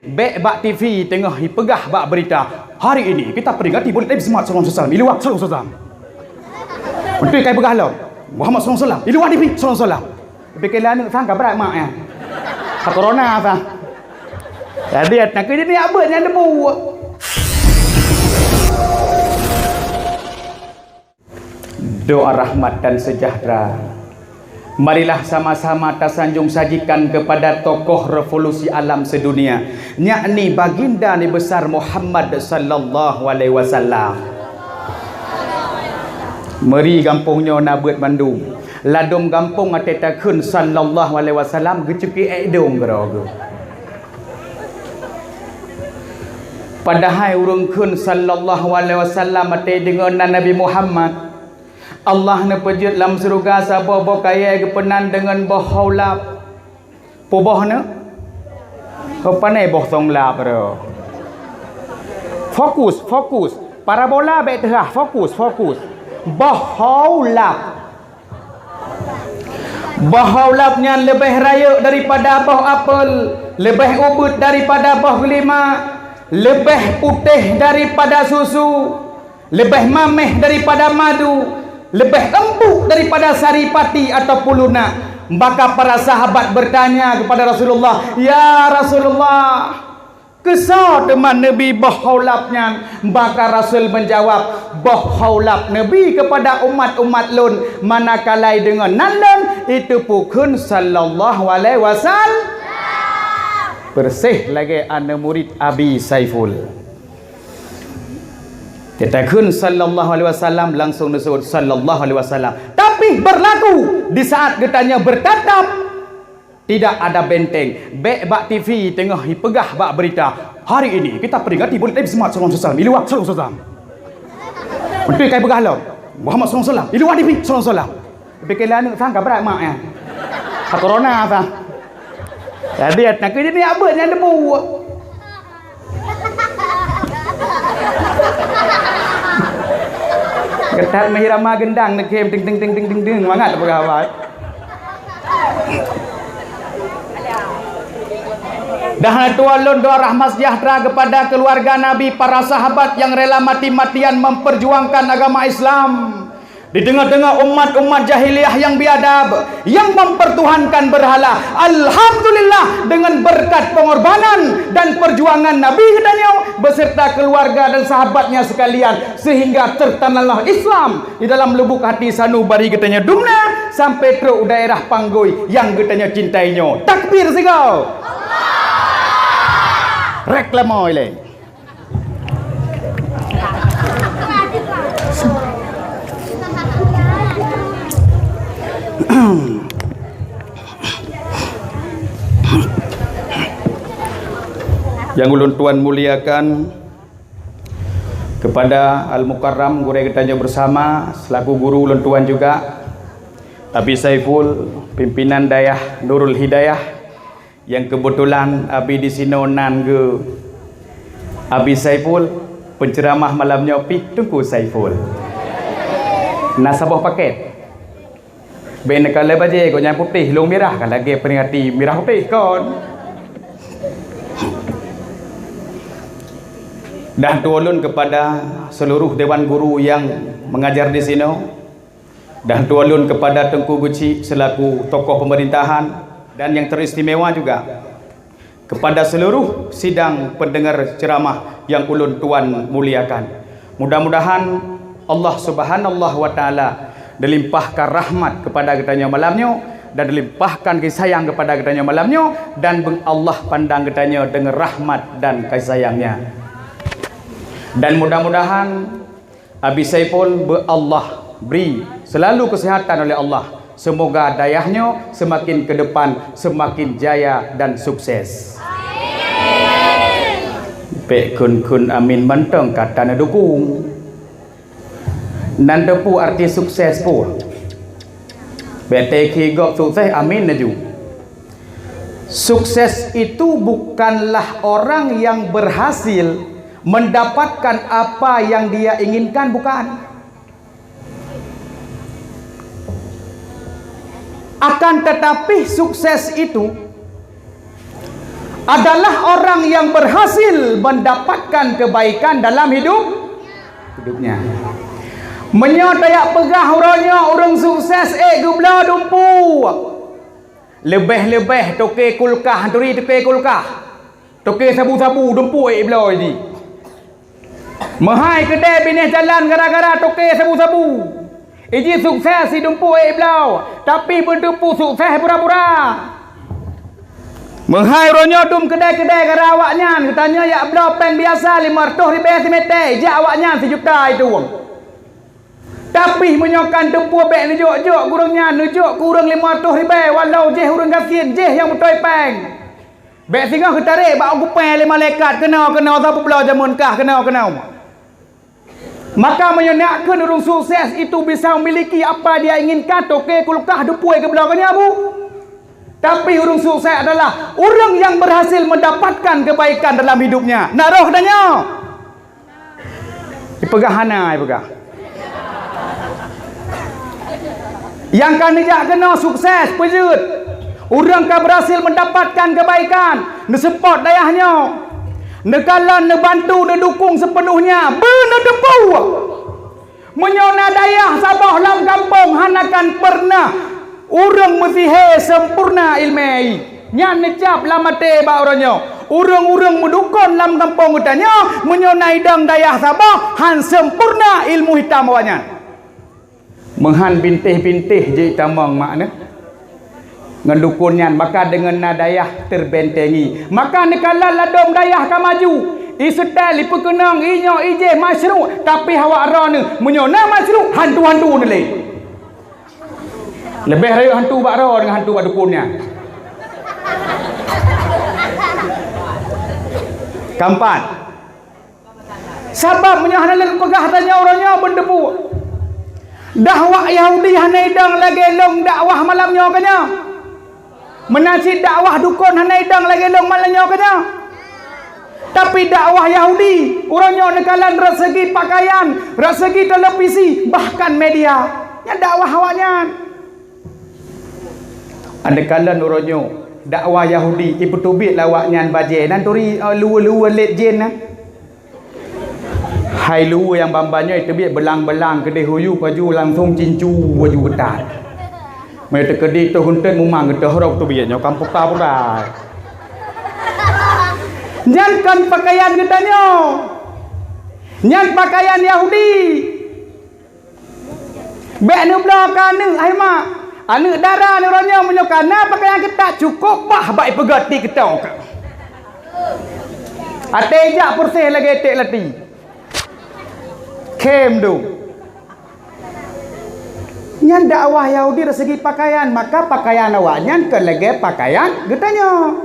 Bek bak TV tengah pegah bak berita. Hari ini kita peringati Maulid Nabi Muhammad SAW. Iluwah SAW. Untuk kai pegah lo. Muhammad SAW. Iluwah Nabi SAW. Bikinlah ni sangka berat mak ya. Corona apa? Jadi nak kerja ni apa yang debu? Doa rahmat dan sejahtera. Marilah sama-sama tersanjung sajikan kepada tokoh revolusi alam sedunia, yakni baginda Nabi besar Muhammad sallallahu alaihi wasallam. Meri kampungnya Nabut Bandung. Ladom kampung ateta kun sallallahu alaihi wasallam gecuki edong gerogo. Padahal urung kun sallallahu alaihi wasallam ate dengan Nabi Muhammad. Allah ne pejut lam surga sapa bo kaya kepenan dengan boh haulap. Poboh ne? Kopane boh songlap ro. Fokus. Parabola baik tengah, fokus. Boh haulap. Boh haulapnya lebih raya daripada boh apel, lebih ubud daripada boh gelima, lebih putih daripada susu, lebih mameh daripada madu, lebih empuk daripada saripati ataupun lunak. Maka para sahabat bertanya kepada Rasulullah, "Ya Rasulullah, kesal teman Nabi bahaulapnya?" Maka Rasul menjawab, "Bahaulap Nabi kepada umat-umat lun manakala dengan nandan itu pukun sallallahu alaihi wasallam." Bersih lagi anak murid Abi Saiful. Kita kun sallallahu alaihi wasallam langsung disebut sallallahu alaihi wasallam. Tapi berlaku di saat getanya bertatap tidak ada benteng. Bek bak TV tengah pegah bak berita. Hari ini kita peringati Maulid Nabi Muhammad SAW. Iluwah SAW. Untuk kai pegah lo. Muhammad SAW. Iluwah Nabi SAW. Bikinlah ni sangka berat mak ya. Corona apa? Jadi nak kerja ni apa yang debu? Ketat mahirama gendang nak kem ting mangat apa kawan. Dah tualun doa rahmat sejahtera kepada keluarga Nabi, para sahabat yang rela mati-matian memperjuangkan agama Islam di tengah-tengah umat-umat jahiliyah yang biadab, yang mempertuhankan berhala. Alhamdulillah, dengan berkat pengorbanan dan perjuangan Nabi katanya beserta keluarga dan sahabatnya sekalian, sehingga tertanamlah Islam di dalam lubuk hati sanubari katanya dumna sampai teruk daerah Panggoi yang katanya cintainya. Takbir segau. Reklamoy le. Yang ulun tuan muliakan, kepada Al-Mukarram guru kitanya bersama selaku guru ulun tuan juga Abi Saiful, pimpinan Dayah Nurul Hidayah, yang kebetulan Abi di sini nan ke Abi Saiful, penceramah malamnya pi Tungku Saiful. Nasabah paket. Ben kalau baje kau yang putih long merah kan lagi peringati merah putih kon. Dan tualun kepada seluruh dewan guru yang mengajar di sini, dan tualun kepada Tengku Guci selaku tokoh pemerintahan, dan yang teristimewa juga kepada seluruh sidang pendengar ceramah yang ulun tuan muliakan. Mudah-mudahan Allah Subhanahu wa taala dilimpahkan rahmat kepada kitanya malamnya, dan dilimpahkan kasih sayang kepada kitanya malamnya, dan Allah pandang kitanya dengan rahmat dan kasih sayangnya. Dan mudah-mudahan Abi Saiful Allah beri selalu kesehatan oleh Allah. Semoga dayahnya semakin ke depan semakin jaya dan sukses. Pek kun amin menteng kata dukung. Nanda pu arti sukses pu. Bete kigok sukses amin naju. Sukses itu bukanlah orang yang berhasil mendapatkan apa yang dia inginkan, bukan. Akan tetapi sukses itu adalah orang yang berhasil mendapatkan kebaikan dalam hidupnya. Menyotayak pegah orangnya orang sukses gubla dumpu. Lebih-lebih toke kulkah turi toke kulkah. Toke sabu-sabu dumpu belah ini. Mahai kedai bineh jalan gara-gara toke sabu-sabu. Iji sukses si dumpu belah. Tapi berdumpu sukses pura-pura. Menghai ronyo dum kedai-kedai gara awaknya. Katanya ya belah pen biasa 500 meter. Jak awaknya 1 juta itu. Tapi menyokan dempu bek nujuk-juk kurangnya nujuk kurang 500 walau jeh urang gasin jeh yang betul peng. Bek singgah ketarik bak kupai le malaikat kena siapa pula zaman kah kena. Maka menyenakkan orang sukses itu bisa memiliki apa dia inginkan toke kulkah dupui ke belakangnya bu. Tapi orang sukses adalah orang yang berhasil mendapatkan kebaikan dalam hidupnya. Nak roh danya. Ipegahana ipegah. Yang kan tidak kena sukses pejut. Orang kan berhasil mendapatkan kebaikan. Ne support dayahnya. Ne kalan ne bantu ne dukung sepenuhnya. Benar depu. Menyona dayah Sabah lam kampung hanakan pernah orang mesti sempurna ilmai. Nya necap lamate ba orangnya. Urang-urang mendukun lam kampung utanya menyona idang dayah Sabah han sempurna ilmu hitam awaknya. Menghan bintih-bintih je tamang makna ngendukunnya maka dengan nadayah terbentengi maka nekala ladom dayah ka maju isetel ipekenang inyo ije masyru tapi hawa arane menyona masyru hantu-hantu ni lebih rayu hantu bak ro dengan hantu bak dukunnya. Kampan sebab menyahana pegah tanya orangnya bendepu dakwah Yahudi hanai dang lagi long dakwah malamnya kanya. Menasib dakwah dukun hanai dang lagi long malamnya kanya. Tapi dakwah Yahudi orangnya nekalan resegi pakaian, resegi televisi, bahkan media. Ya dakwah awaknya. Andekalan orangnya dakwah Yahudi ibu tubik lawaknya baje nan turi luwa-luwa let jen nah. Hai lu yang bambanya itu biar belang-belang kedai huyu baju langsung cincu baju ketat. Mereka kedai tu hunten mumang kita horok tu biarnya kampung pura. Jangan pakaian katanya. Nyan pakaian Yahudi. Bek nu belakang ni ai mak. Anu darah ni orangnya menyokana pakaian ketat cukup bah baik pegati kita. Ate jak pursih lagi tek lati. Kem tu. Nyan dakwah Yahudi dari segi pakaian, maka pakaian awaknya ke lagi pakaian getanya.